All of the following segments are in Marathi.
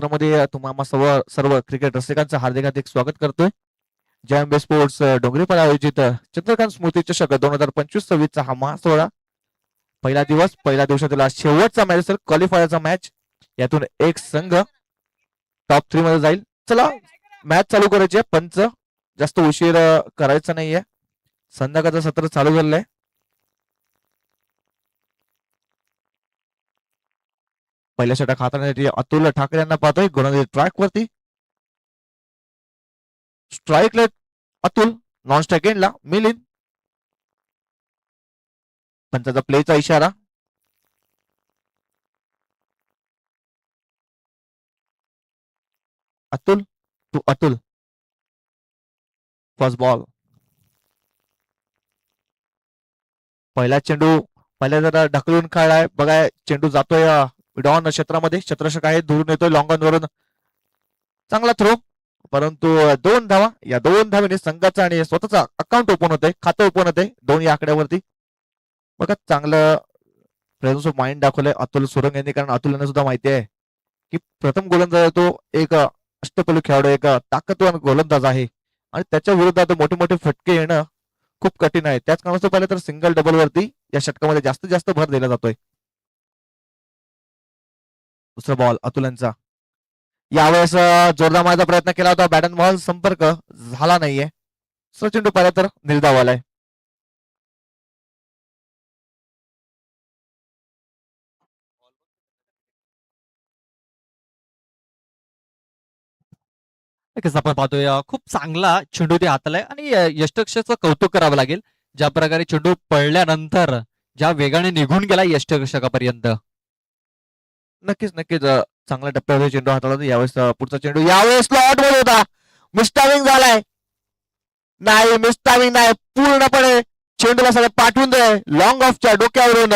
मध्ये तुम्हाला सर्व सर्व क्रिकेट रसिकांचं हार्दिक हार्दिक स्वागत करतोय. जय स्पोर्ट्स डोंगरीपाडा आयोजित चंद्रकांत स्मृती चषक 2025-26 चा हा महासोहळा. पहिला दिवस, पहिल्या दिवसातील आज शेवटचा मॅच असेल, क्वालिफायरचा मॅच. यातून एक संघ टॉप 3 मध्ये जाईल. चला मॅच चालू करायची आहे. पंच जास्त उशीर करायचा नाहीये. संध्याकाळचं सत्र चालू झालंय. पहिल्या षटक हाताळण्यासाठी अतुल ठाकरे यांना पाहतोय गोलंदाजी ट्रॅक वरती. स्ट्राईक लेट अतुल, नॉन स्ट्राईक एंडला मिलिंद. पंचाचा प्लेचा इशारा. Atul to Atul. First ball. पहिला चेंडू पहिल्या जरा ढकलून खेळलाय बघा. चेंडू जातोय डॉन क्षेत्रामध्ये. क्षेत्ररक्षक आहे, दूरून येतोय लॉंगॉन वरून. चांगला थ्रो, परंतु 2 धावा. या 2 धावेने संघाचा आणि स्वतःचा अकाउंट ओपन होतंय, खातं ओपन होतंय दोन्ही आकड्यावरती. बघा चांगलं प्रेझेन्स ऑफ माइंड दाखवलंय अतुल सुरंग यांनी, कारण अतुल यांना सुद्धा माहिती आहे की प्रथम गोलंदाज तो एक अष्टपैलू खेळाडू, एक ताकदवान गोलंदाज आहे आणि त्याच्या विरोधात मोठे मोठे फटके येणं खूप कठीण आहे. त्याच कारणास्तव पाहिलं तर सिंगल डबल वरती या षटकामध्ये जास्तीत जास्त भर दिला जातोय. दुसरा बॉल अतुल यांचा. यावेळेस जोरदार मारायचा प्रयत्न केला होता, बॅट अँड बॉल संपर्क झाला नाहीये. चेंडू पाहिला तर निर्धाव आलाय. नक्कीच आपण पाहतोय खूप चांगला चेंडू ते हातालाय आणि यष्टरक्षकाचं कौतुक करावं लागेल. ज्या प्रकारे चेंडू पडल्यानंतर ज्या वेगाने निघून गेला यष्टरक्षकापर्यंत. नक्कीच नक्कीच चांगल्या टप्प्यावर चेंडू हाताळला. यावेळेस पुढचा चेंडू यावेळेस स्लॉट मध्ये होता. मिस्टाविंग झालाय. नाही, मिस्टाविंग नाही, पूर्णपणे चेंडूला सगळं पाठवून दे. लॉंग ऑफच्या डोक्यावरून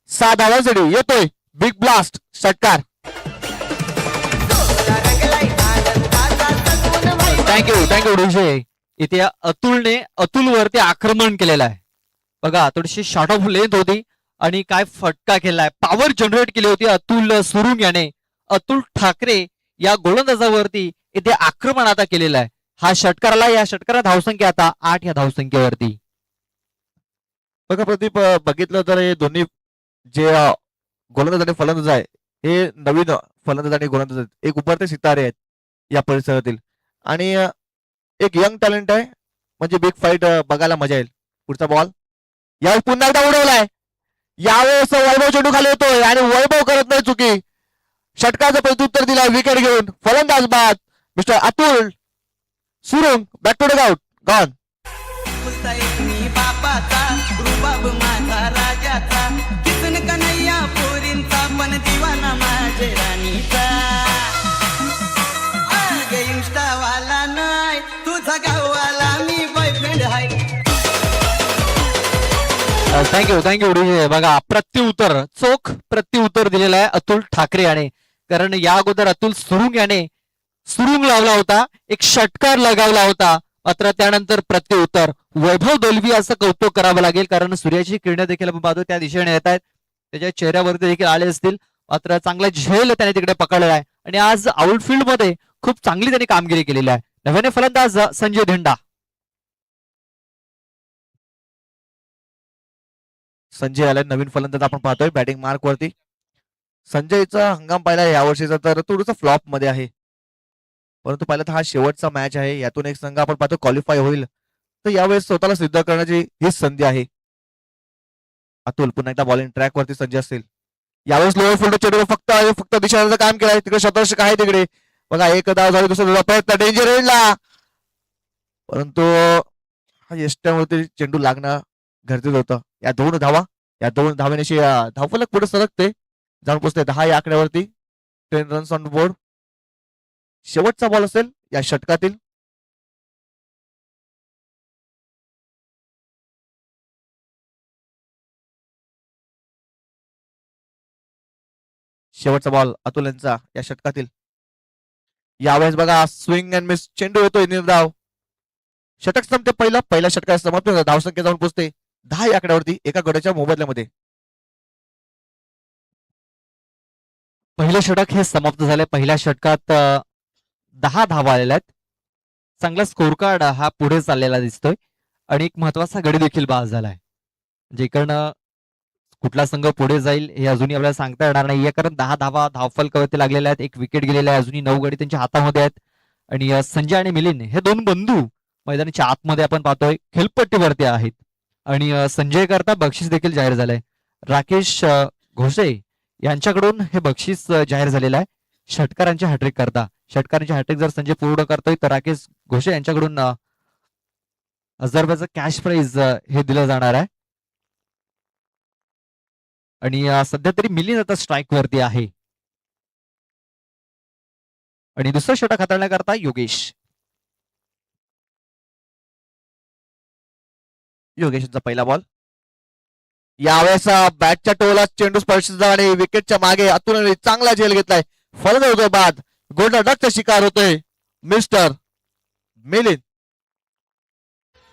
6 धावांसाठी येतोय बिग ब्लास्ट षटकार. थँक्यू विजय. इथे अतुलने अतुलवरती आक्रमण केलेलं आहे. बघा थोडीशी शॉर्ट ऑफ लेंथ होती आणि काय फटका केलाय, पॉवर जनरेट केली होती अतुल सुरुंग याने. अतुल ठाकरे या गोलंदाजावरती इथे आक्रमण आता केलेलं आहे. या षटकारा धावसंख्या आता 8 या धावसंख्येवरती. बघा प्रदीप, बघितलं तर हे दोन्ही जे गोलंदाज आणि फलंदाज आहे हे नवीन फलंदाज आणि गोलंदाज आहेत. एक उभरते सितारे आहेत या परिसरातील आणि एक यंग टॅलेंट आहे. म्हणजे बिग फाईट बघायला मजा येईल. पुढचा बॉल यावेळेस पुन्हा एकदा उडवलाय. यावेळेस वैभव चेंडू खाली येतोय आणि वैभव करत नाही चुकी. षटकाचं प्रत्युत्तर दिलाय विकेट घेऊन. फलंदाज बाद mister Atul Surung. Back to the out gone. Thank you बघा प्रत्युत्तर, चोख प्रत्युत्तर दिलेलं आहे अतुल ठाकरे याने. कारण या अगोदर अतुल सुरुंग याने सुरुंग लावला होता, एक षटकार लगावला होता, मात्र त्यानंतर प्रत्युत्तर. वैभव दलवी असं कौतुक करावं लागेल, कारण सूर्याची किरणं देखील आपण पाहतो त्या दिशेने येत आहेत. त्याच्या चेहऱ्यावरती देखील आले असतील, मात्र चांगला झेल त्याने तिकडे पकडलेला आहे आणि आज आउटफील्ड मध्ये खूप चांगली त्यांनी कामगिरी केलेली आहे. नव्याने फलंदाज संजय धिंडा. संजय आलाय नवीन फलंदाज आपण पाहतोय बॅटिंग मार्क वरती. संजयचा हंगाम पाहिला यावर्षीचा तर थोडंसं फ्लॉप मध्ये आहे, परंतु पाहिलं तर हा शेवटचा मॅच आहे. यातून एक संघ आपण पाहतो क्वालिफाय होईल, तर यावेळेस स्वतःला सिद्ध करण्याची हीच संधी आहे. अतुल पुन्हा एकदा बॉलिंग ट्रॅक वरती संजय असेल. यावेळेस लोअर फील्ड चेंडू फक्त दिशेचं काम केलंय. तिकडे शतर्षक आहे तिकडे बघा. एक धाव झाली, दुसरा प्रयत्न डेंजर एंडला, परंतु हा यष्ट्यावरती चेंडू लागणं गरजेचं होतं. या 2 धावा, या 2 धावेनेशी धावफलक पुढे सरकते, जाऊन पोचते 10 या आकड्यावरती. 10 रन्स ऑन बोर्ड. शेवटचा बॉल असेल या षटकातील. शेवटचा बॉल अतुल यांचा या षटकातील. यावेळेस बघा स्विंग अँड मिस चेंडू येतोय निर्धाव. षटक संपते पहिल्या षटकात समाप्त होतं. धावसंख्या जाऊन पोचते 10 या आकड्यावरती एका गड्याच्या मोबदल्यामध्ये. पहिलं षटक हे समाप्त झालंय. पहिल्या षटकात 10 धावा आलेल्या आहेत. चांगला स्कोर कार्ड हा पुढे चाललेला दिसतोय आणि एक महत्वाचा गडी देखील बाद झालाय. जेकडनं कुठला संघ पुढे जाईल हे अजूनही आपल्याला सांगता येणार नाहीये, कारण 10 धावा धावफलकावरती लागलेल्या आहेत. एक विकेट गेलेला आहे. अजूनही 9 गडी त्यांच्या हातामध्ये आहेत. आणि संजय आणि मिलिंद हे दोन बंधू मैदानाच्या आतमध्ये आपण पाहतोय खेळपट्टीवरती आहेत. आणि संजय करता बक्षीस देखील जाहीर झालंय. राकेश घोसे यांच्याकडून हे बक्षीस जाहीर झालेलं आहे षटकारांच्या हॅट्रिक करता. षटकारांची हॅट्रिक जर संजय पूर्ण करतोय तर राकेश घोसे यांच्याकडून 1000 रुपयाचं कॅश प्राइज हे दिलं जाणार आहे. आणि सध्या तरी मिलिंद आता स्ट्राईक वरती आहे. आणि दुसरं षटक हाताळण्याकरता योगेश. योगेशचा पहिला बॉल. यावेळेस बॅटच्या टोला चेंडू स्पर्श झाला आणि विकेटच्या मागे अतुलने चांगला झेल घेतलाय. फलंदाज होतोय बाद. गोल्डन डकचा शिकार होतोय मिस्टर मिलिंद.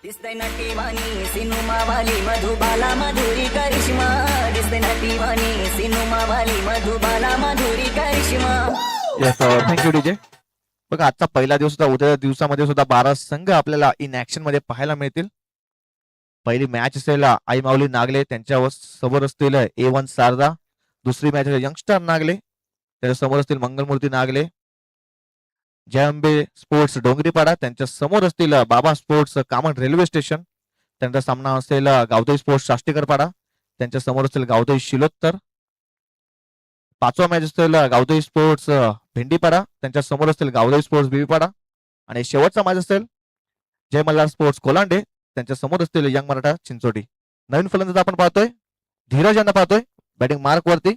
दिसते नटीवाणी सिनुमा वाली मधुबाला मधुरी करिश्मा. दिसते नटीवाणी सिनुमा वाली मधुबाला मधुरी करिश्मा. Thank you DJ. बघा आजचा पहिला दिवस होता. उद्या दिवसामध्ये सुद्धा 12 संघ आपल्याला इन ऍक्शन मध्ये पाहायला मिळतील. पहिली मॅच असेल आई माऊली नागले त्यांच्या समोर असतील A1 शारदा. दुसरी मॅच यंगस्टर नागले त्याच्या समोर असतील मंगलमूर्ती नागले. जय अंबे स्पोर्ट्स डोंगरीपाडा त्यांच्या समोर असतील बाबा स्पोर्ट्स कामन रेल्वे स्टेशन. त्यांचा सामना असेल गावदई स्पोर्ट्स शास्तीकरपाडा त्यांच्या समोर असतील गावदई शिलोत्तर. पाचवा मॅच असेल गावदई स्पोर्ट्स भेंडीपाडा त्यांच्या समोर असतील गावदई स्पोर्ट्स बीबीपाडा. आणि शेवटचा मॅच असेल जय मल्हार स्पोर्ट्स कोलांडे त्यांच्या समोर असतील यंग मराठा चिंचोटी. नवीन फलंदाज आपण पाहतोय धीरज यांना पाहतोय बॅटिंग मार्क वरती.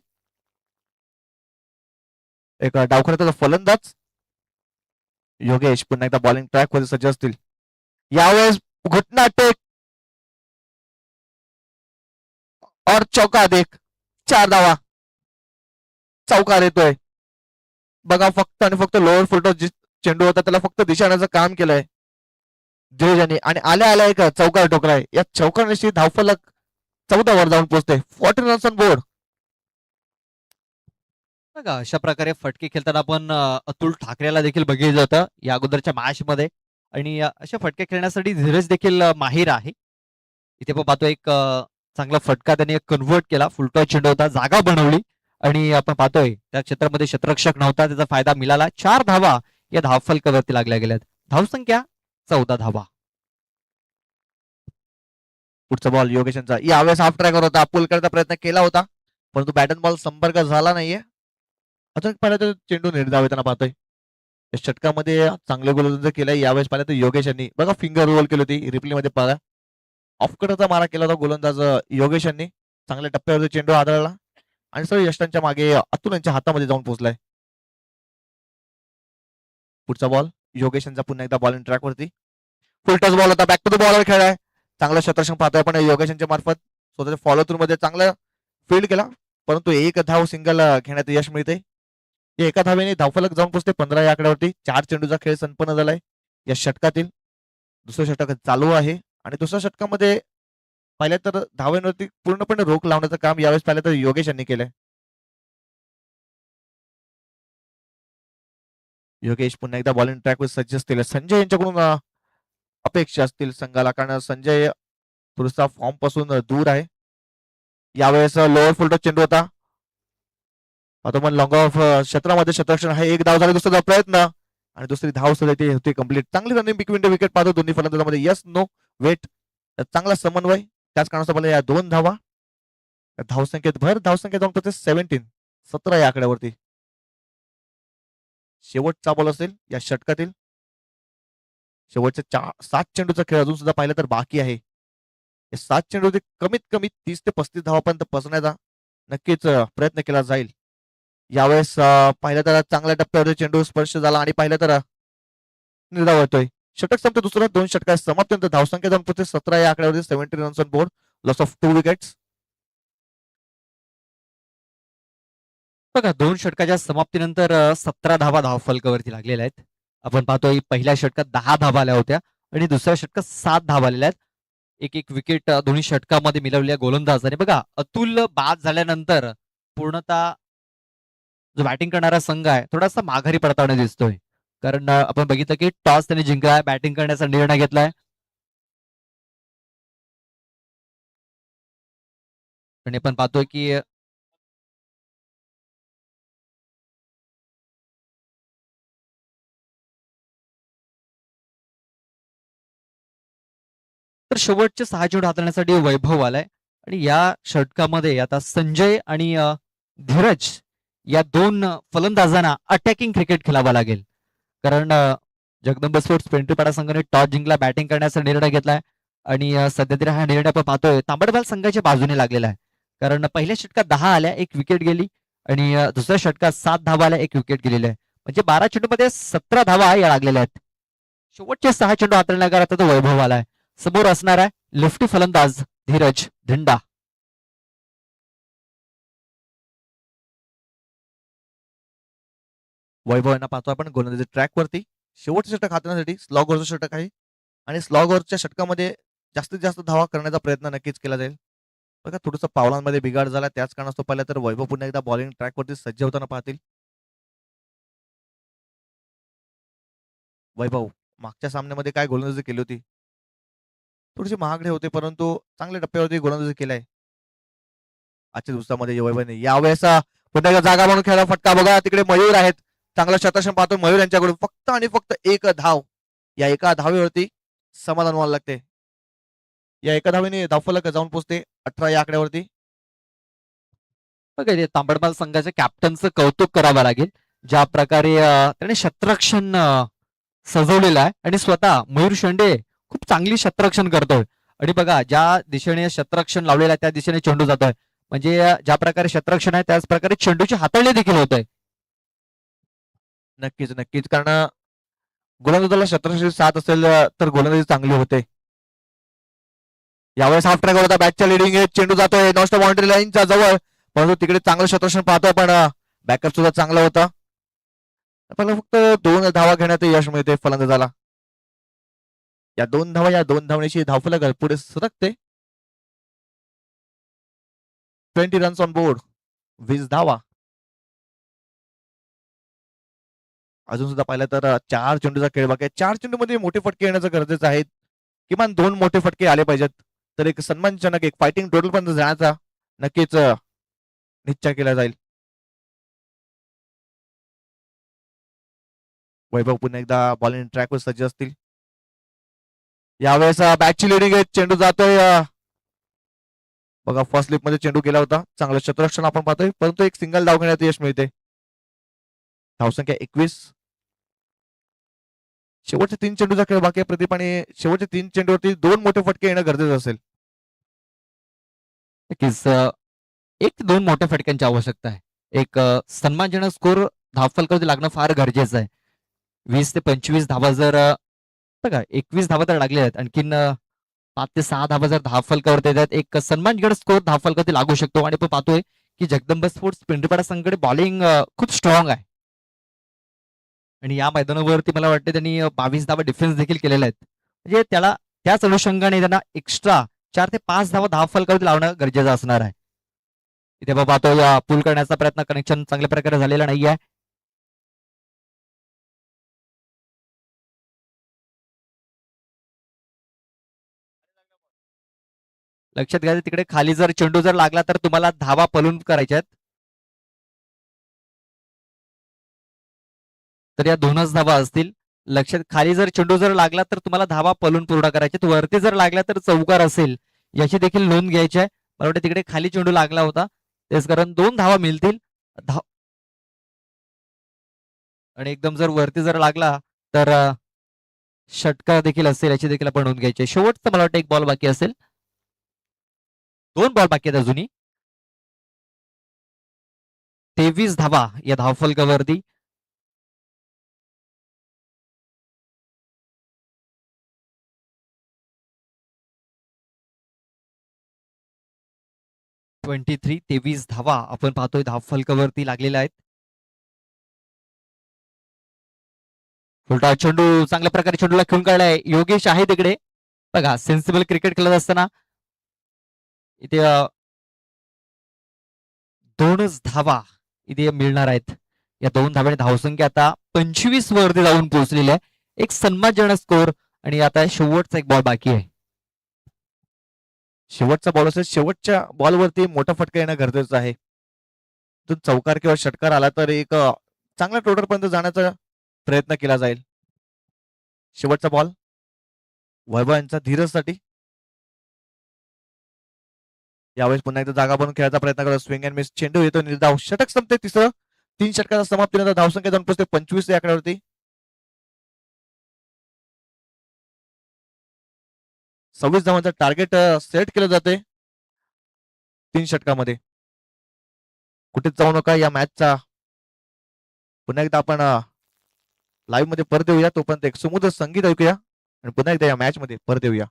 एक डावखुऱ्याचा फलंदाज योगेश पुन्हा एकदा बॉलिंग ट्रॅक वर सज्ज असतील. यावेळेस घुटना टेक और चौका देख. 4 धावा. चौकार येतोय. बघा फक्त आणि फक्त लोअर फुलटॉस चेंडू होता त्याला फक्त दिशाण्याचं काम केलंय धीरज यांनी आणि आल्या आल्या एक चौकार ठोकलाय. या चौकारनिशी धावफलक 14 वर जाऊन पोहोचते. 14 रन्स ऑन बोर्ड. बघा अशा प्रकारे फटके खेळताना आपण अतुल ठाकरेला देखील बघितलं होतं या अगोदरच्या मॅच मध्ये. आणि अशा फटके खेळण्यासाठी धीरज देखील माहीर आहे. इथे पण पाहतो एक चांगला फटका त्याने कन्व्हर्ट केला. फुलटॉस चेंडू होता जागा बनवली आणि आपण पाहतोय त्या क्षेत्रामध्ये शतरक्षक नव्हता त्याचा फायदा मिळाला. 4 धावा या धावफलकावरती लागल्या गेल्यात. धावसंख्या 14 धावा. पुढचा बॉल योगेशांचा. यावेळेस हाफ ट्रॅकर होता. पुल करण्याचा प्रयत्न केला होता परंतु बॅटन बॉल संपर्क झाला नाहीये. अचानक पाहिलं तर चेंडू निर्धाव येताना पाहतोय. या षटकामध्ये चांगले गोलंदाज केलाय. यावेळेस पाहिलं तर योगेश यांनी बघा फिंगर रोल केली होती. रिप्ले मध्ये पाहा ऑफ कटचा मारा केला होता गोलंदाज योगेश यांनी. चांगल्या टप्प्यावरती चेंडू आदळला आणि सगळं यष्टांच्या मागे अतुल यांच्या हातामध्ये जाऊन पोहोचलाय. पुढचा बॉल योगेश यांचा पुन्हा एकदा बॉलिंग ट्रॅक वरती. फुलटॉस बॉल होता. बॅक टू द बॉलर खेळाय. चांगला शतरक्षण पाहतोय पण योगेश यांच्या मार्फत स्वतःच्या फॉलो थ्रू मध्ये चांगला फील्ड केला परंतु एक धाव सिंगल घेण्यात यश मिळते. एका धावेने धावफलक जाऊन पोहोचते 15 या आकड्यावरती. 4 चेंडूचा खेळ संपन्न झालाय या षटकातील. दुसरं षटक चालू आहे आणि दुसऱ्या षटकामध्ये पाहिलं तर धावेवरती पूर्णपणे रोख लावण्याचं काम यावेळेस पाहिलं तर योगेश यांनी केलंय. योगेश पुन्हा एकदा बॉलिंग ट्रॅकवर सज्ज असतील. संजय यांच्याकडून अपेक्षा असतील संघाला कारण संजय थोडासा फॉर्म पासून दूर आहे. यावेळेस लोअर फुलटॉस चेंडू होता. आता मग लॉंग ऑफ क्षेत्रामध्ये शतरक्षण आहे. एक धाव झाली. दुसरा प्रयत्न आणि दुसरी धाव सुद्धा ती होती कंप्लीट. चांगली रनिंग बिटवीन द विकेट पाहतो दोन्ही फलंदाजांमध्ये. यस नो वेट चांगला समन्वय. त्याच कारणास्तव या 2 धावा. धावसंख्येत भर धावसंख्या जाऊन पोहोचते 17 या आकड्यावरती. शेवटचा बॉल असेल या षटकातील. शेवटच्या 7 चेंडूचा खेळ अजून सुद्धा पाहिलं तर बाकी आहे. या 7 चेंडू कमीत कमी 30 ते 35 धावापर्यंत पोहोचण्याचा नक्कीच प्रयत्न केला जाईल. यावेळेस पाहिलं तर चांगल्या टप्प्यावर चेंडू स्पर्श झाला आणि पाहिलं तर निर्धाव होतोय. षटक संपते दुसरा 2 षटकात समाप्त धावसंख्या जाऊन पोहोचते 17 या आकड्यावरती. 70 runs on board. Loss of 2 wickets. बघा 2 षटकाच्या समाप्तीनंतर 17 धावा धावफलकावरती लागलेल्या आहेत. आपण पाहतोय पहिल्या षटकात 10 धावा आल्या होत्या आणि दुसऱ्या षटकात 7 धावा आलेल्या आहेत. एक विकेट दोन्ही षटकामध्ये मिळवलेल्या गोलंदाजाने. बघा अतुल बाद झाल्यानंतर पूर्णतः जो बॅटिंग करणारा संघ आहे थोडासा माघारी पडताना दिसतोय. कारण आपण बघितलं की टॉस त्यांनी जिंकलाय, बॅटिंग करण्याचा निर्णय घेतलाय. आणि आपण पाहतोय की तर शेवटचे 6 चेंडू हाताळण्यासाठी वैभव आलाय आणि या षटकामध्ये आता संजय आणि धीरज या दोन फलंदाजांना अटॅकिंग क्रिकेट खेळावं लागेल. कारण जगदंब स्पोर्ट्स पेंट्रीपाडा संघाने टॉस जिंकला, बॅटिंग करण्याचा निर्णय घेतलाय आणि सध्या तरी हा निर्णय आपण पाहतोय तांबडबाल संघाच्या बाजूने लागलेला आहे. कारण पहिल्या षटकात 10 आल्या, 1 विकेट गेली आणि दुसऱ्या षटकात 7 धावा आल्या, 1 विकेट गेलेली आहे. म्हणजे 12 चेंडूमध्ये 17 धावा या लागलेल्या आहेत. शेवटचे 6 चेंडू हाताळण्याकरता तो वैभव आलाय. समोर असणार आहे लेफ्टी फलंदाज धीरज धिंडा. वैभव यांना पाहतो आपण गोलंदाजी ट्रॅक वरती. शेवटचं षटक हाताळण्यासाठी स्लॉग ओव्हरचं षटक आहे आणि स्लॉग ओव्हरच्या षटकामध्ये जास्तीत जास्त धावा करण्याचा प्रयत्न नक्कीच केला जाईल. बघा थोडंसं पावलांमध्ये बिघाड झाला, त्याच कारणास्तव पाहिलं तर वैभव पुन्हा एकदा बॉलिंग ट्रॅक वरती सज्ज होताना पाहतील. वैभव मागच्या सामन्यामध्ये काय गोलंदाजी केली होती, थोडीशी महागडे होते परंतु चांगल्या टप्प्यावरती गोलंदाजी केलाय. आजच्या दिवसामध्ये वैभवने यावेळेस पुन्हा एकदा जागा म्हणून खेळायला फटका. बघा तिकडे मयूर आहेत, चांगलं शतरक्षण पाहतो मयूर यांच्याकडून. फक्त आणि फक्त एक धाव, या एका धावेवरती समाधान व्हायला लागते. या एका धावेने धावफलक जाऊन पोहोचते 18 या आकड्यावरती. बघा इथे तांबडबाल संघाच्या कॅप्टनचं कौतुक करावं लागेल. ज्या प्रकारे त्याने शतरक्षण सजवलेलं आहे आणि स्वतः मयूर शेंडे खूप चांगली शतरक्षण करतोय. आणि बघा ज्या दिशेने शतरक्षण लावलेलं आहे त्या दिशेने चेंडू जातोय. म्हणजे ज्या प्रकारे शतरक्षण आहे त्याच प्रकारे चेंडूची हाताळणी देखील होत आहे. नक्कीच नक्कीच, कारण गोलंदाजाला शतरक्षणाची साथ असेल तर गोलंदाजी चांगली होते. यावेळेस हाफ ट्रॅक होता, बॅटच्या लिडिंग चेंडू जातोय नॉस्ट बाउंड्री लाईनच्या जवळ, परंतु तिकडे चांगलं शतरक्षण पाहतोय पण बॅकअप सुद्धा चांगला होता. आपल्याला फक्त 2 धावा घेण्यात यश मिळते फलंदाजाला. या 2 धावा, या 2 धावण्याची धावफलक पुढे सरकते. 20 रन्स ऑन बोर्ड, 20 धावा. अजून सुद्धा पाहिलं तर 4 चेंडूचा खेळ बाकी आहे. 4 चेंडूमध्ये मोठे फटके येण्याचं गरजेचं आहे. किमान 2 मोठे फटके आले पाहिजेत तर एक सन्मानजनक एक फायटिंग टोटल पर्यंत जाण्याचा नक्कीच निश्चय केला जाईल. वैभव पुन्हा एकदा बॉलिंग ट्रॅकवर सज्ज असतील. यावेळेस बॅटची लिडिंग आहे, चेंडू जातोय. बघा फर्स्ट स्लिप मध्ये चेंडू गेला होता, चांगलं शतरक्षण आपण पाहतोय परंतु एक सिंगल धाव घेण्यात यश मिळते. धावसंख्या 21. शेवटच्या 3 चेंडूचा खेळ बाकी आहे प्रदीप आणि शेवटच्या 3 चेंडूवरती 2 मोठे फटके येणं गरजेचं असेल. नक्कीच 1-2 मोठ्या फटक्यांची आवश्यकता आहे. एक सन्मानजनक स्कोर धावफलकावरती लागणं फार गरजेचं आहे. 20 ते 25 धावा जर बघा 21 धावा तर लागल्या आहेत, आणखीन 5 ते 6 धावा जर धावफलकावरती येतात एक सन्मानजनक स्कोर धावफलकावरती लागू शकतो. आणि आपण पाहतोय की जगदंब स्पोर्ट्स पिंपरीपाडा संघाकडे बॉलिंग खूप स्ट्रॉंग आहे आणि या मैदानावरती मला वाटतं त्यांनी 22 धावा डिफेन्स देखील केलेल्या आहेत. म्हणजे त्याला त्याच अनुषंगाने त्यांना एक्स्ट्रा 4 ते 5 धावा धावफलकावरती लावणं गरजेचं असणार आहे. इथे आपण पाहतो या पूल करण्याचा प्रयत्न कनेक्शन चांगल्या प्रकारे झालेला नाहीये. लक्षात घ्या तिकडे खाली जर चेंडू जर लागला तर तुम्हाला धावा पलून करायच्यात. तर या 2च धावा असतील. लक्षात खाली जर चेंडू जर लागला तर तुम्हाला धावा पलून पूर्ण करायचे. वरती जर लागला तर चौकार असेल याची देखील नोंद घ्यायची आहे. मला वाटतं तिकडे खाली चेंडू लागला होता तेच कारण 2 धावा मिळतील. आणि एकदम जर वरती जर लागला तर षटकार देखील असेल याची देखील आपण नोंद घ्यायची. शेवटचं मला वाटतं 1 बॉल बाकी असेल. 2 बॉल बाकी आहेत अजूनही. 23 धावा या धावफलकावरती. ट्वेंटी 23 धावा आपण पाहतोय धावफलकावरती लागलेल्या आहेत. फुलटा चेंडू चांगल्या प्रकारे चेंडूला खेळून काढलाय. योगेश आहे तिकडे. बघा सेन्सिबल क्रिकेट खेळत असताना इथे 2च धावा इथे मिळणार आहेत. या 2 धाब्याने धावसंख्या आता 25 वरती जाऊन पोहोचलेली आहे. एक सन्मानजनक स्कोर आणि आता शेवटचा एक बॉल बाकी आहे. शेवटचा बॉल असेल, शेवटच्या बॉलवरती मोठा फटका येणं गरजेचं आहे. तो चौकार किंवा षटकार आला तर एक चांगल्या टोटल पर्यंत जाण्याचा प्रयत्न केला जाईल. शेवटचा बॉल वैभव यांचा धीरजसाठी. यावेळेस पुन्हा एकदा जागा बनवून खेळायचा प्रयत्न करतो. स्विंग अँड मिस चेंडू येतो निर्धाव. षटक संपते तिसरं. 3 षटकाचा समाप्तीनंतर धावसंख्या जाऊन पोहोचते 25 या आकड्यावरती. 26 धावांचं टार्गेट सेट केलं जाते 3 षटकामध्ये. कुठेच जाऊ नका या मॅचचा. पुन्हा एकदा आपण लाईव्ह मध्ये परत येऊया. तोपर्यंत एक सुमधुर संगीत ऐकूया आणि पुन्हा एकदा या मॅच मध्ये परत येऊया.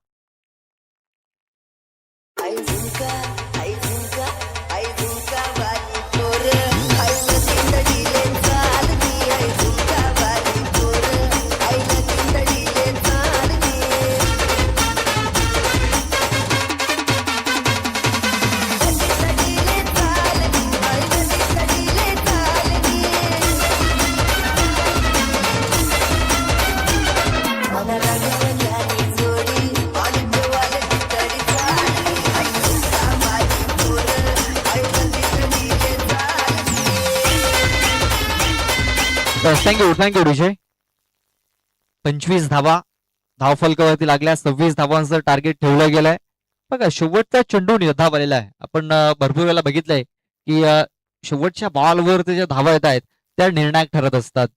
थँक्यू विजय. 25 धावा धावफलकावरती लागल्या. 26 धावांचं टार्गेट ठेवलं गेलंय. बघा शेवटचा चेंडू निर्धाव आलेला आहे. आपण भरपूर वेळेला बघितलंय की शेवटच्या बॉलवरती ज्या धावा येत आहेत त्या निर्णायक ठरत असतात.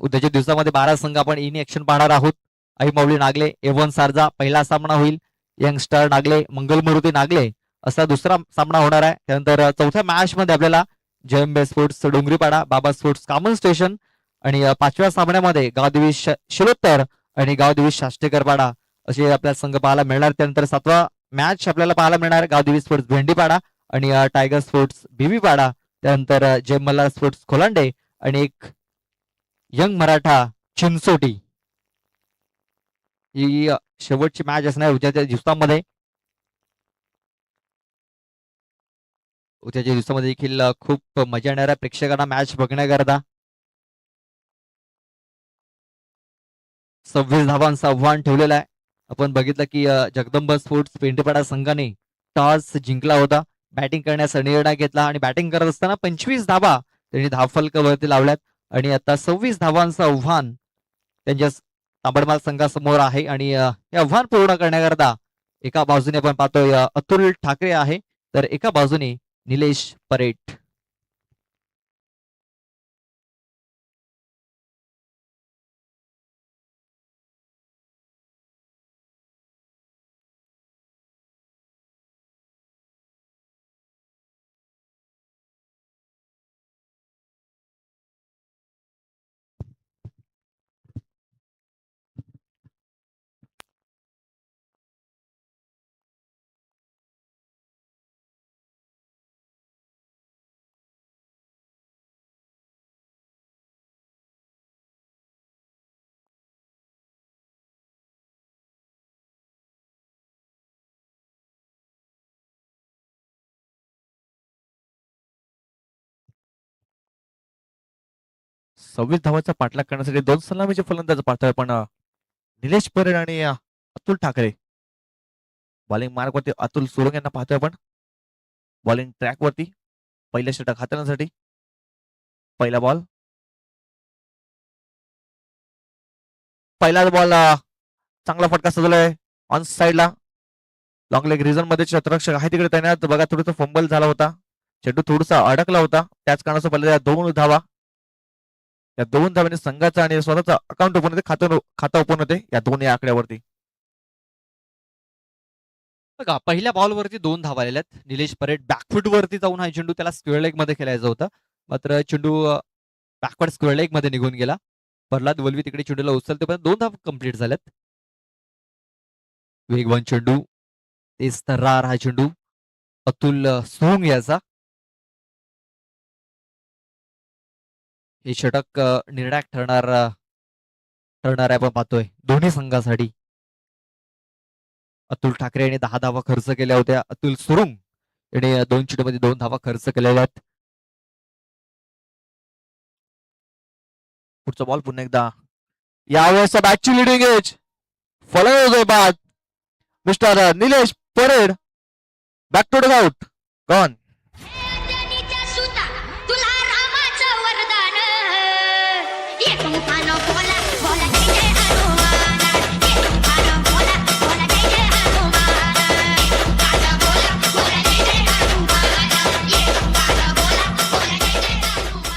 उद्याच्या दिवसामध्ये 12 संघ आपण इन ऍक्शन पाहणार आहोत. आई माऊली नागले, एवन सारजा पहिला सामना होईल. यंगस्टर नागले, मंगलमूर्ती नागले असा दुसरा सामना होणार आहे. त्यानंतर चौथ्या मॅच मध्ये आपल्याला जयंबे स्पोर्ट्स डोंगरीपाडा, बाबा स्पोर्ट्स कॉमन स्टेशन आणि 5व्या सामन्यामध्ये गावदेवी शिलोत्तर आणि गावदेवी शास्त्रीकरपाडा असे आपल्याला संघ पाहायला मिळणार. त्यानंतर 7वा मॅच आपल्याला पाहायला मिळणार गावदेवी स्पोर्ट्स भेंडीपाडा आणि टायगर स्पोर्ट्स बीबीपाडा. त्यानंतर जय मल्हार स्पोर्ट्स खोलांडे आणि एक यंग मराठा चिंचोटी. ही शेवटची मॅच असणार उद्याच्या दिवसामध्ये. उद्याच्या दिवसामध्ये देखील खूप मजा येणाऱ्या प्रेक्षकांना मॅच बघण्याकरता. 26 धावांचं आव्हान ठेवलेलं आहे. आपण बघितलं की जगदंबा स्पोर्ट्स पेंटेपाडा संघाने टॉस जिंकला होता. बॅटिंग करण्याचा निर्णय घेतला आणि बॅटिंग करत असताना 25 धावा त्यांनी धावफलकावरती लावल्यात आणि आता 26 धावांचं आव्हान त्यांच्या तांबडमाल संघासमोर आहे. आणि हे आव्हान पूर्ण करण्याकरता एका बाजूने आपण पाहतोय अतुल ठाकरे आहे, तर एका बाजूने निलेश परेट. सव्वीस धावांचा पाठलाग करण्यासाठी 2 सलामीचे फलंदाज पाहतोय आपण. निलेश परेड आणि अतुल ठाकरे. बॉलिंग मार्क वरती अतुल सुरंग यांना पाहतोय आपण. बॉलिंग ट्रॅक वरती पहिल्या षटक हाताळण्यासाठी पहिला बॉल. पहिला बॉल चांगला फटका सजवलाय ऑन साइडला. लॉंग लेग रिझन मध्ये क्षेत्ररक्षक आहे तिकडे तैनात. बघा थोडासा फंबल झाला होता. चेंडू थोडासा अडकला होता. त्याच कारणास्तव पहिल्या 2 धावा. या 2 धावांनी संघाचा आणि स्वतःचा अकाउंट ओपन होते, खाता ओपन होते या 2 आकड्यावरती. बघा पहिल्या बॉलवरती 2 धावा आलेल्या आहेत. निलेश परेट बॅकफुट वरती जाऊन हा चेंडू त्याला स्क्वेअर लेग मध्ये खेळायचा होता, मात्र चेंडू बॅकवर्ड स्क्वेअर लेग मध्ये निघून गेला. प्रल्हाद वल्वी तिकडे चेंडूला उचलते पण 2 धावा कंप्लीट झाल्यात. वेगवान चेंडू, तेज तर्रार हा चेंडू अतुल सोंग याचा. हे षटक निर्णायक ठरणार आहे आपण पाहतोय दोन्ही संघासाठी. अतुल ठाकरे यांनी 10 धावा खर्च केल्या होत्या. अतुल सुरुंग याने 2 चेंडूमध्ये 2 धावा खर्च केलेल्या आहेत. पुढचा बॉल पुन्हा एकदा यावेळेस बॅटची लिडिंग एज फलंदाज बाद mister Nilesh Parad back to the out gone. अंजनीच्या सुता तुला रामाचं वरदान ये तुफान बोला बोला जय जय हनुमान ये तुफान बोला बोला जय जय हनुमान ये तुफान बोला बोला जय जय हनुमान ये तुफान बोला बोला जय जय हनुमान.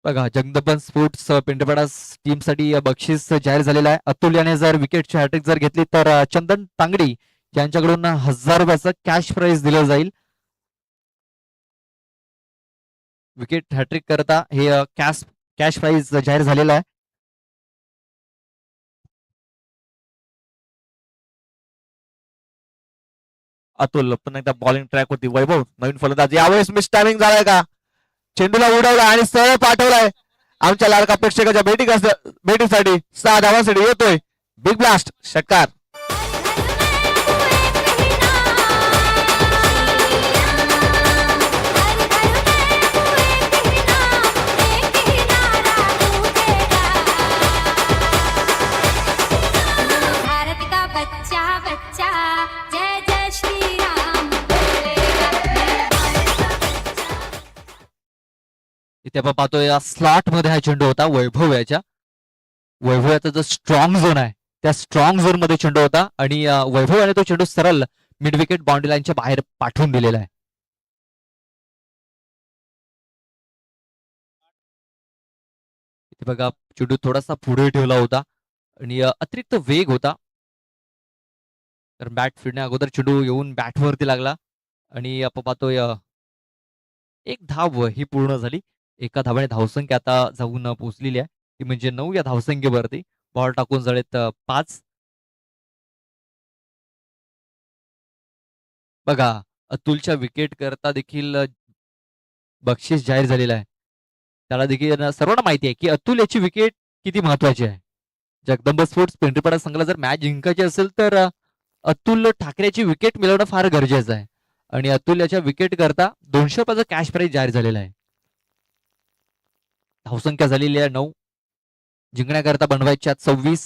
बघा जगदंबा स्पोर्ट्स पिंटपाडा टीमसाठी बक्षीस जाहीर झालेलं आहे. अतुल याने जर विकेटची हॅट्रिक जर घेतली तर चंदन तांगडी यांच्याकडून 1000 रुपयाचं कॅश प्राइज दिलं जाईल. विकेट हॅट्रिक करता हे कॅश प्राइज जाहीर झालेलं आहे. अतुल पुन्हा एकदा बॉलिंग ट्रॅक होती. वैभव नवीन फलंदाज यावेळेस मिस टायमिंग झालाय का चेंडूला उडवला आणि सरळ पाठवलाय आमच्या लाडका प्रेक्षकाच्या भेटीसाठी 6 धावांसाठी येतोय बिग ब्लास्ट षटकार. भारत का बच्चा बच्चा जय जय श्री राम इथे आपण पाहतोय स्लॉट मध्ये हा चेंडू होता वैभव याचा जो स्ट्रॉंग झोन आहे त्या स्ट्रॉंग झोन मध्ये चेंडू होता आणि वैभव याने तो चेंडू सरळ मिड विकेट बाउंड्री लाईनच्या बाहेर पाठवून दिलेला आहे. इथे बघा चेंडू थोडासा पुढे ठेवला होता आणि अतिरिक्त वेग होता तर बॅट फिरण्या अगोदर चेंडू येऊन बॅटवरती लागला आणि आपण पाहतोय एक धाव ही पूर्ण झाली. एका धावाने धावसंख्या आता जाऊन पोहोचलेली आहे ती म्हणजे 9 या धावसंख्येवरती बॉल टाकून झालेत 5. बघा अतुलच्या विकेट करता देखील बक्षीस जाहीर झालेलं आहे. त्याला देखील सर्वांना माहिती आहे की अतुल याची विकेट किती महत्वाची आहे. जगदंबा स्पोर्ट्स पिंपरीपाडा संघाला जर मॅच जिंकायची असेल तर अतुल ठाकरेची विकेट मिळवणं फार गरजेचं आहे आणि अतुल याच्या विकेट करता 200 रुपयाचं कॅश प्राइज जाहीर झालेला आहे. धावसंख्या झालेली आहे 9 जिंकण्याकरता बनवायच्या 26.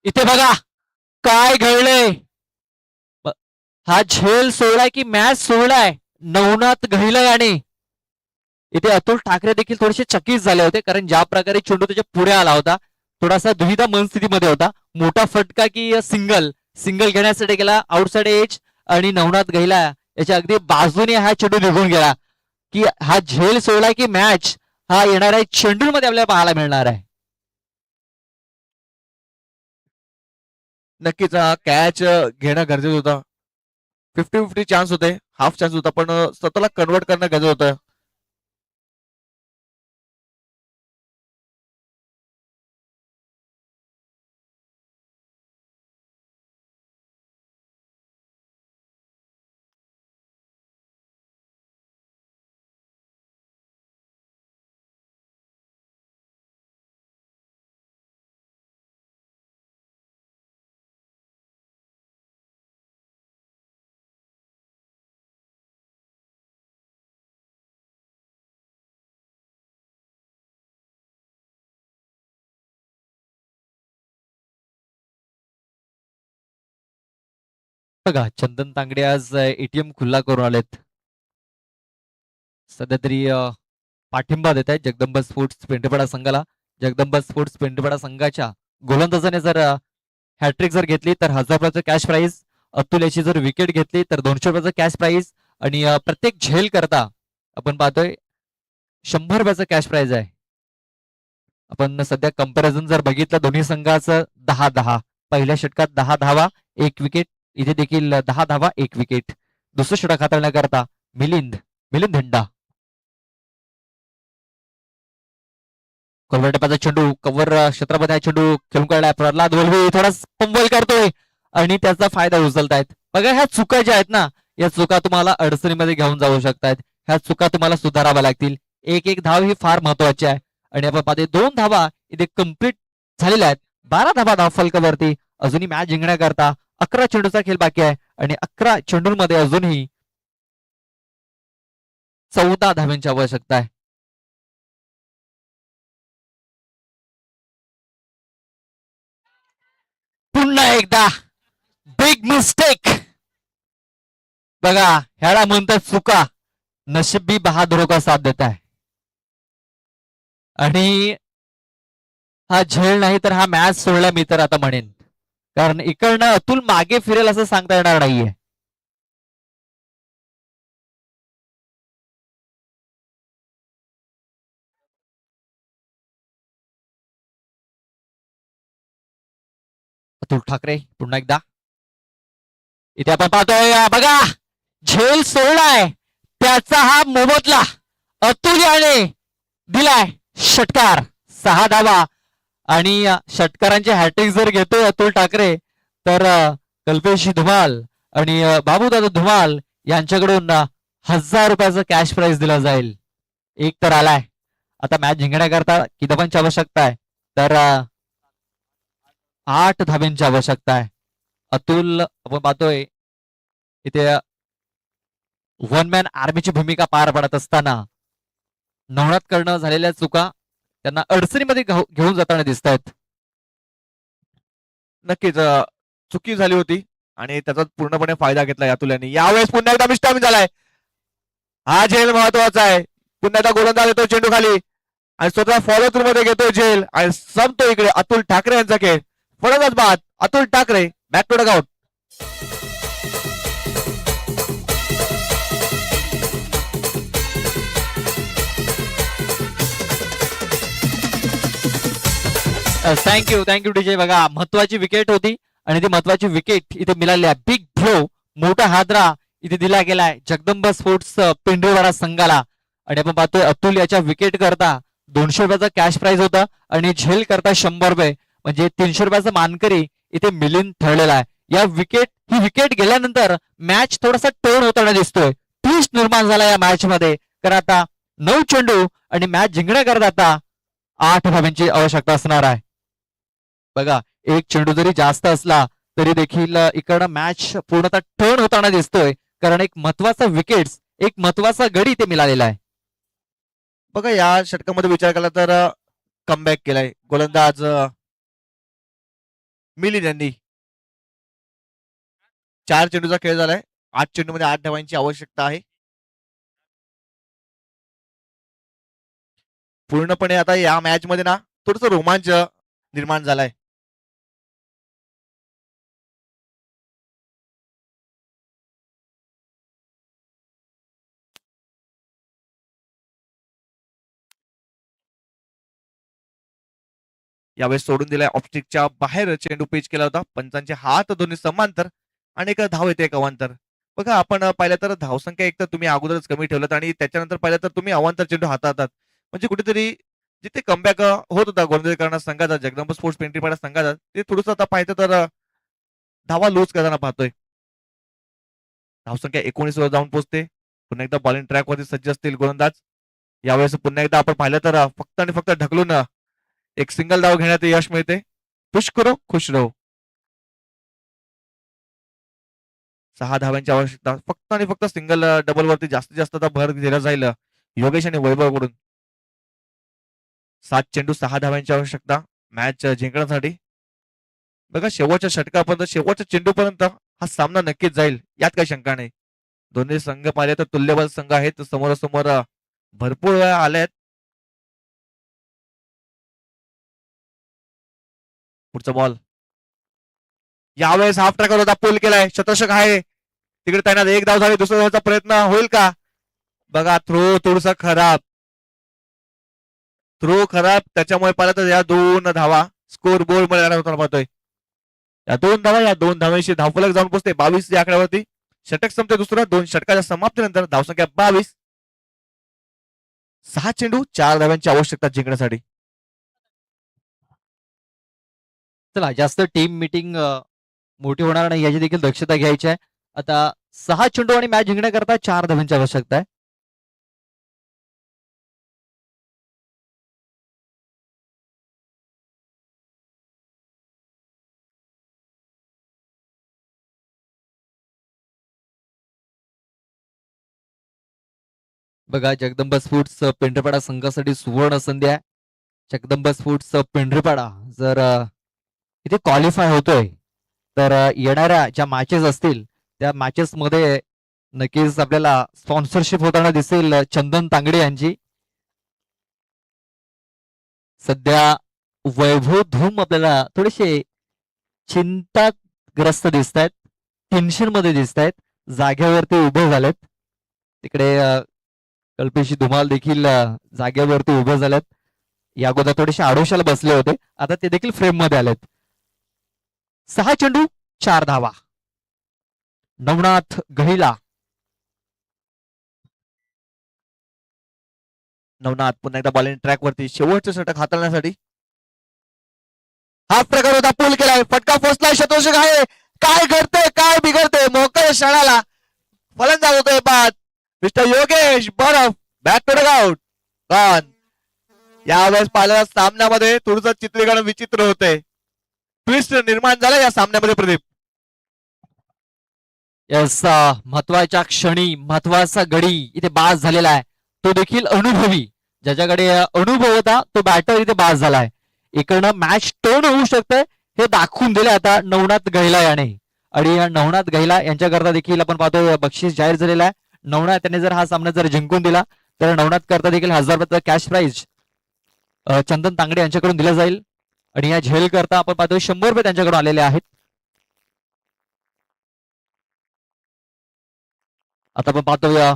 इथे बघा काय घडलंय. हा झेल सोडलाय की मॅच सोडलाय नवनाथ घडलं याने. इथे अतुल ठाकरे देखील थोडेसे चकित झाले होते कारण ज्या प्रकारे चेंडू त्याच्या पुढे आला होता थोडासा दुविधा मनस्थितीमध्ये होता. मोठा फटका की सिंगल घेण्यासाठी गेला आउटसाइड एज आणि नवनाथ गहिला याच्या अगदी बाजूने हा चेंडू निघून गेला की हा झेल सोडला की मॅच हा येणाऱ्या चेंडूमध्ये आपल्याला पाहायला मिळणार आहे. नक्कीच हा कॅच घेणं गरजेचं होतं. 50-50 चान्स होते हाफ चान्स होता पण स्वतःला कन्वर्ट करणं गरजेचं होतं. बघा चंदन तांगडे आज एटीएम खुल्ला करून आलेत. सध्या तरी पाठिंबा देत आहेत जगदंबा स्पोर्ट्स पेंटपाडा संघाला. जगदंबा स्पोर्ट्स पेंटपाडा संघाच्या गोलंदाजाने जर हॅट्रिक जर घेतली तर 1000 रुपयाचं कॅश प्राइज. अतुल याची जर विकेट घेतली तर 200 रुपयाचं कॅश प्राइज आणि प्रत्येक झेल करता आपण पाहतोय 100 रुपयाचं कॅश प्राइज आहे. आपण सध्या कंपॅरिझन जर बघितलं दोन्ही संघाचं 10-10 पहिल्या षटकात 10 धावा 1 विकेट. इथे देखील 10 धावा 1 विकेट. दुसरं षटक हाताळण्याकरता मिलिंद मिलिंद हिंडा. कव्हर टप्प्याचा चेंडू कव्हर क्षेत्रामध्ये हा चेंडू खेळून काढलाय. प्रल्हाद वल्वे थोडा पंबल करतोय आणि त्याचा फायदा उचलतायत. बघा ह्या चुका ज्या आहेत ना, या चुका तुम्हाला अडचणीमध्ये घेऊन जाऊ शकतायत. ह्या चुका तुम्हाला सुधाराव्या लागतील. एक एक धाव ही फार महत्वाची आहे. आणि आपण पाहते 2 धावा इथे कम्प्लीट झालेल्या आहेत. 12 धावा धाव फलकावरती. अजूनही मॅच जिंकण्याकरता 11 चेंडूचा खेळ बाकी आहे आणि 11 चेंडूंमध्ये अजूनही 14 धाव्यांची आवश्यकता आहे. पुन्हा एकदा बिग मिस्टेक. बघा ह्याला म्हणतात चुका. नशीब भी बहादुरों का साथ देता है. आणि हा झेल नाही तर हा मॅच सोडला मी तर आता म्हणेन. कारण इकडनं अतुल मागे फिरेल असं सांगता येणार नाहीये. अतुल ठाकरे पुन्हा एकदा. इथे आपण पाहतोय बघा झेल सोडलाय त्याचा हा मोबदला अतुल याने दिलाय. षटकार 6 धावा आणि षटकारांचे हॅट्रिक जर घेतोय अतुल ठाकरे तर कल्पेश धुमाल आणि बाबूदादा धुमाल यांच्याकडून 1000 रुपयाचं कॅश प्राइज दिला जाईल. एक तर आलाय. आता मॅच जिंकण्याकरता किती धावांची आवश्यकता आहे तर 8 धाब्यांची आवश्यकता आहे. अतुल आपण पाहतोय इथे 1 मॅन आर्मीची भूमिका पार पडत असताना नवनाथ करणं झालेल्या चुका त्यांना अडचणीमध्ये घेऊन जाताना दिसत आहेत. नक्कीच चुकी झाली होती आणि त्याचा पूर्णपणे फायदा घेतला अतुल यांनी. यावेळेस पुन्हा एकदा मिस्टामिन झालाय. हा झेल महत्वाचा आहे. पुन्हा एकदा गोलंदाज येतो चेंडू खाली आणि स्वतः फॉलो थ्रू मध्ये घेतोय झेल आणि संपतो इकडे अतुल ठाकरे यांचा खेळ. फलंदाज बाद Atul Thackeray. Back to dugout. Thank you DJ. बघा महत्वाची विकेट होती आणि ती महत्वाची विकेट इथे मिळाली आहे. बिग ब्लो मोठा हादरा इथे दिला गेलाय जगदंब स्पोर्ट्स पिंडोळा संघाला. आणि आपण पाहतोय अतुल याच्या विकेट करता 200 रुपयाचा कॅश प्राइज होता आणि झेल करता 100 रुपये म्हणजे 300 रुपयाचा मानकरी इथे मिलिंद ठरलेला आहे. ही विकेट गेल्यानंतर मॅच थोडासा टर्न होताना दिसतोय. ट्विस्ट निर्माण झाला या मॅच मध्ये. कारण आता 9 चेंडू आणि मॅच जिंकण्याकरता आता 8 धाब्यांची आवश्यकता असणार आहे. बघा एक चेंडू जरी जास्त असला तरी देखील इकडं मॅच पूर्णतः टर्न होताना दिसतोय. कारण एक महत्वाचा विकेट्स एक महत्वाचा गडी ते मिळालेला आहे. बघा या षटकामध्ये विचार केला तर कमबॅक केलाय गोलंदाज मिलिंद यांनी. 4 चेंडूचा खेळ झालाय. 8 चेंडूमध्ये 8 धावांची आवश्यकता आहे. पूर्णपणे आता या मॅच मध्ये ना थोडस रोमांच निर्माण झालाय. यावेळेस सोडून दिलाय ऑप्टिकच्या बाहेर चेंडू पिच केला होता. पंचांचे हात दोन्ही समांतर आणि एक धाव येते एक अवांतर. बघा आपण पाहिलं तर धावसंख्या एक तर तुम्ही अगोदरच कमी ठेवलात आणि त्याच्यानंतर पाहिलं तर तुम्ही अवांतर चेंडू हाताळतात. म्हणजे कुठेतरी जिथे कमबॅक होत होता गोंधळकरांना संघाचा जगदंब स्पोर्ट्स पेंट्रीपाडा संघाचा ते थोडंसं आता पाहिलं तर धावा लूज करताना पाहतोय. धावसंख्या 19 वर जाऊन पोहोचते. पुन्हा एकदा बॉलिंग ट्रॅक वरती सज्ज असतील गोलंदाज. यावेळेस पुन्हा एकदा आपण पाहिलं तर फक्त आणि फक्त ढकलून एक सिंगल धाव घेण्यात यश मिळते. पुश करो खुश रहो. 6 धाव्यांची आवश्यकता. फक्त आणि फक्त सिंगल डबल वरती जास्तीत जास्त आता भर दिला जाईल योगेश आणि वैभव कडून. 7 चेंडू 6 धाव्यांची आवश्यकता मॅच जिंकण्यासाठी. बघा शेवटच्या षटकापर्यंत शेवटच्या चेंडूपर्यंत हा सामना नक्कीच जाईल यात काही शंका नाही. दोन्ही संघ पाहिले तर तुल्यबल संघ आहेत. समोरासमोर भरपूर वेळा आले आहेत. पुढचा बॉल यावेळेस हाफ ट्रॅकर होता. पूल केलाय. शतशक आहे तिकडे तैनात. एक धाव झाली. दुसऱ्या धावचा प्रयत्न होईल का? बघा थ्रो थोडसा खराब. थ्रो खराब त्याच्यामुळे पाहिलं तर या 2 धावा स्कोर बोर्ड मध्ये होताना पाहतोय. या 2 धावा या 2 धावांशी धावफलक जाऊन पोहोचते 22 या आकड्यावरती. षटक संपते दुसरं. 2 षटकाच्या समाप्तीनंतर धावसंख्या 22. 6 चेंडू 4 धाव्यांची आवश्यकता जिंकण्यासाठी. चला जास्त टीम मीटिंग मोठी होणार नाही याची देखील दक्षता घ्यायची आहे. आता 6 चेंडू आणि मॅच जिंकण्याकरता 4 धाव्यांची आवश्यकता आहे. बघा जगदंबा स्पोर्ट्स पेंढरपाडा संघासाठी सुवर्ण संधी आहे. जगदंबा स्पोर्ट्स पेंढरपाडा जर इथे क्वालिफाय होतोय तर येणाऱ्या ज्या मॅचेस असतील त्या मॅचेस मध्ये नक्कीच आपल्याला स्पॉन्सरशिप होताना दिसेल चंदन तांगडे यांची. सध्या वैभव धूम आपल्याला थोडेसे चिंताग्रस्त दिसत आहेत, टेन्शन मध्ये दिसत आहेत, जाग्यावरती उभे झालेत. तिकडे कल्पेशी धुमाल देखील जागेवरती उभे झालेत. या अगोदर थोडेसे आडोशाला बसले होते, आता ते देखील फ्रेम मध्ये आलेत. 6 चेंडू 4 धावा. नवनाथ गहिला. नवनाथ पुन्हा एकदा बॉलिंग ट्रॅक वरती शेवटचं षटक हाताळण्यासाठी. हा प्रकार होता. पूल केलाय, फटका पोचलाय, शतोषक आहे. काय घडतंय काय बिघडतंय मोकळ्या क्षणाला फलंदाज होतोय बाद. Mister Yogesh Baraf back to the out gone. यावेळेस पाहिलेल्या सामन्यामध्ये थोडंसं चित्रीकरण विचित्र होतंय. ट्विस्ट निर्माण झाला या सामन्यामध्ये प्रदीप. यस महत्वाच्या क्षणी महत्वाचा गडी इथे बाज झालेला आहे. तो देखील अनुभवी, ज्याच्याकडे अनुभव होता तो बॅटर इथे बाज झालाय. इकडनं मॅच टर्न होऊ शकते हे दाखवून दिले आता नवनाथ गहिला याने. आणि या नवनाथ गहिला यांच्याकरता देखील आपण पाहतो बक्षीस जाहीर झालेला आहे. नवनाथ त्याने जर हा सामना जर जिंकून दिला तर नवनाथ करता देखील 1000 रुपयाचा कॅश प्राइज चंदन तांगडे यांच्याकडून दिला जाईल. आणि या झेल करता आपण पाहतो 100 रुपये त्यांच्याकडून आलेले आहेत. आता आपण पाहतोय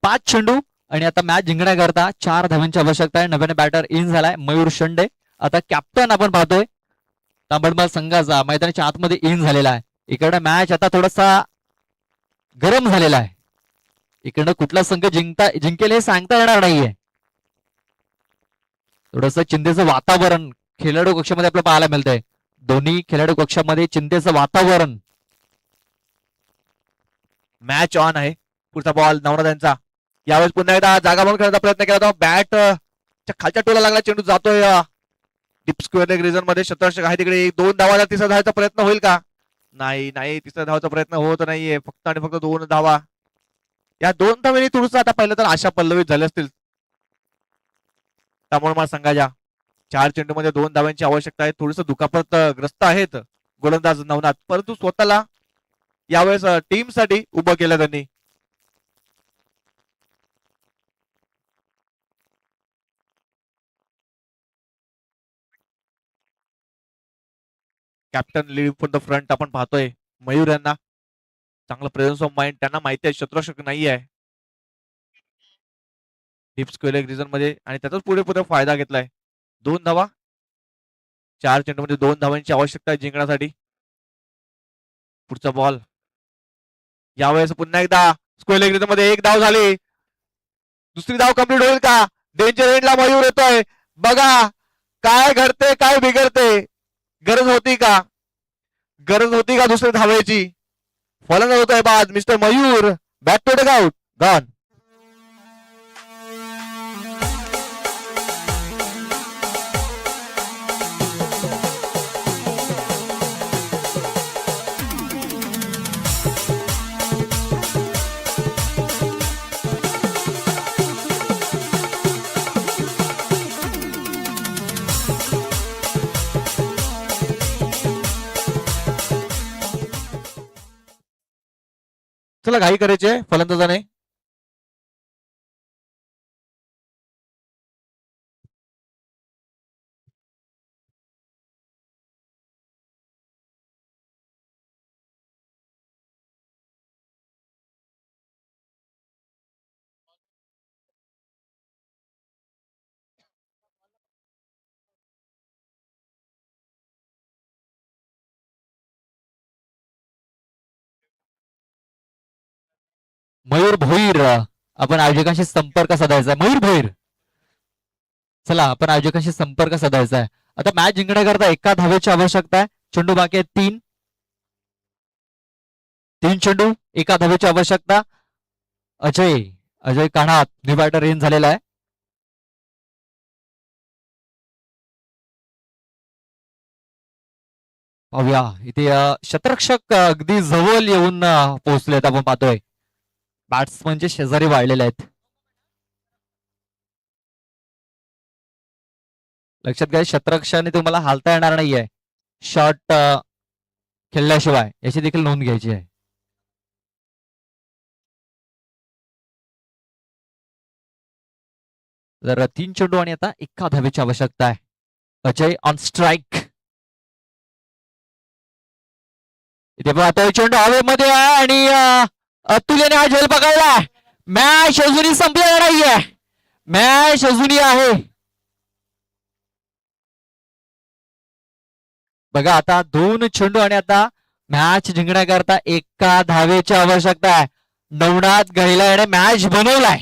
5 चेंडू आणि आता मॅच जिंकण्याकरता 4 धावांची आवश्यकता आहे. नव्याने बॅटर इन झालाय मयूर शेंडे. आता कॅप्टन आपण पाहतोय तांबडमाल संघाचा मैदानाच्या आतमध्ये इन झालेला आहे. इकडे मॅच आता थोडासा गरम झालेला आहे. इकडनं कुठला संघ जिंकेल हे सांगता येणार नाहीये. थोडस चिंतेचं वातावरण खेळाडू कक्षामध्ये आपल्याला पाहायला मिळतंय. दोन्ही खेळाडू कक्षामध्ये चिंतेचं वातावरण. मॅच ऑन आहे. पुढचा बॉल नवनाथ यांचा. यावेळेस पुन्हा एकदा जागा म्हणून खेळण्याचा प्रयत्न केला होता. बॅट खालच्या टोला लागला, चेंडू जातोय डीप स्क्वेअर लेग रिजन मध्ये. शतरक्षक आहे तिकडे. 2 धावाचा तिसरा धावाचा प्रयत्न होईल का? नाही नाही, तिसऱ्या धावाचा प्रयत्न होत नाहीये. फक्त आणि फक्त 2 धावा. या 2 धावांनी थोडस आता पहिलं तर आशा पल्लवित झाले असतील. त्यामुळे मला संघाच्या 4 चेंडूमध्ये 2 धावांची आवश्यकता आहे. थोडस दुखापत ग्रस्त आहेत गोलंदाज नवनाथ, परंतु स्वतःला यावेळेस टीम साठी उभं केलं त्यांनी. Captain lead from the front आपण पाहतोय मयूर यांना. चांगलं प्रेझन्स ऑफ माइंड, त्यांना माहिती आहे शत्रुशक नाही आहे डीप स्क्वेअर रिजन मध्ये, आणि त्याचाच पुढे पुढे फायदा घेतलाय. 2 धावा 4 चेंडूमध्ये 2 धावांची आवश्यकता आहे जिंकण्यासाठी. पुढचा बॉल यावेळेस पुन्हा एकदा स्क्वेअर रिजन मध्ये 1 धाव झाली. दुसरी धाव कंप्लीट होईल का? डेंजर एंडला मयूर येतोय. बघा काय घडते काय बिघडते. गरज होती का? गरज होती का दुसऱ्या धावेची? फलंदाज होतोय बाद. Mister Mayur back to the out gone. चला घाई करायची आहे फलंदाजाने. मयूर भोईर आपण आयोजकांशी संपर्क साधायचा आहे. मयूर भोईर, चला आपण आयोजकांशी संपर्क साधायचा आहे. आता मॅच जिंकण्याकरता एका धावेची आवश्यकता आहे. चेंडू बाकी आहेत 3. 3 चेंडू, एका धावेची आवश्यकता. अजय कान्हात न्यू बॅटर इन झालेला आहे. पाहूया इथे शतरक्षक अगदी जवळ येऊन पोहोचलेत. आपण पाहतोय बॅट्समनचे शेजारी वाढलेले आहेत. लक्षात घ्या, शतरक्षाने तुम्हाला हालता येणार नाहीये शॉट खेळल्याशिवाय, याची देखील नोंद घ्यायची आहे. तर 3 चेंडू आणि आता एका धावेची आवश्यकता आहे. Ajay on strike. इथे पाहतोय चेंडू हवेमध्ये आहे आणि अतुल याने हा झेल पकडला. मॅच अजूनही संपलेला नाहीये, मॅच अजूनही आहे. बघा आता 2 चेंडू आणि आता मॅच जिंकण्याकरता एका धावेची आवश्यकता आहे. नवनाथ गहिला याने मॅच बनवलाय.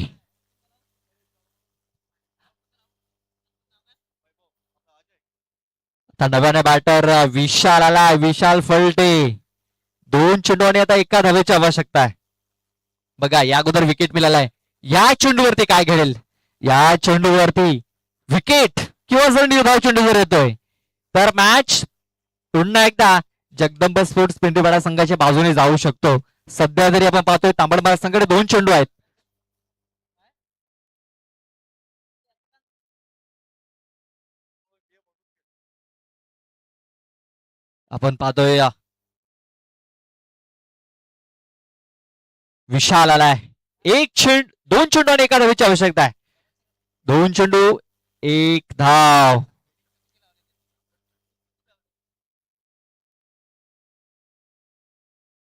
आता नव्याने बॅटर विशाल आला, विशाल फलटे. 2 चेंडू आणि आता एका धावेची आवश्यकता आहे. बघा या अगोदर विकेट मिळालाय. या चेंडूवरती काय घडेल? या चेंडूवरती विकेट किंवा जर निर्धाव चेंडू जर येतोय तर मॅच पुन्हा एकदा जगदंब स्पोर्ट्स पिंपरीपाडा संघाच्या बाजूने जाऊ शकतो. सध्या जरी आपण पाहतोय तांबडमार संघाकडे 2 चेंडू आहेत. आपण पाहतोय विशाल आलाय. 2 चेंडू आणि एका धावेची आवश्यकता आहे. 2 चेंडू 1 धाव.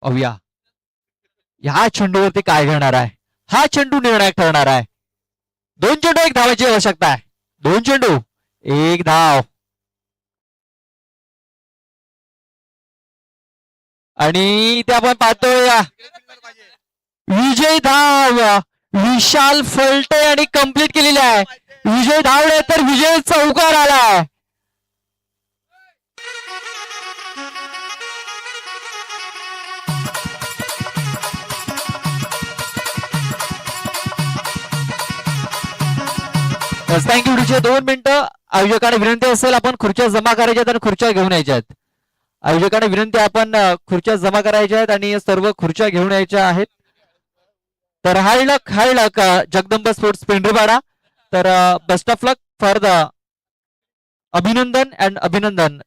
पाहूया ह्या चेंडूवरती काय घडणार आहे. हा चेंडू निर्णायक ठरणार आहे. 2 चेंडू 1 धावाची आवश्यकता आहे. 2 चेंडू 1 धाव. आणि इथे आपण पाहतोय विजय धाव विशाल फलटे आणि कंप्लीट केलेली आहे. विजय धावले तर विजय चौकार आलाय. थँक्यू. 2 मिनिटं आयोजकांना विनंती असेल आपण खुर्च्या जमा करायच्या आणि खुर्च्या घेऊन यायच्या आहेत. आयोजकांना विनंती आपण खुर्च्या जमा करायच्या आहेत आणि सर्व खुर्च्या घेऊन यायच्या आहेत. तर हाय लक जगदंब स्पोर्ट्स पिंपरीपाडा. तर best of luck for the अभिनंदन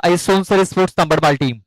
आई सोनसरी स्पोर्ट्स तांबडमाल टीम.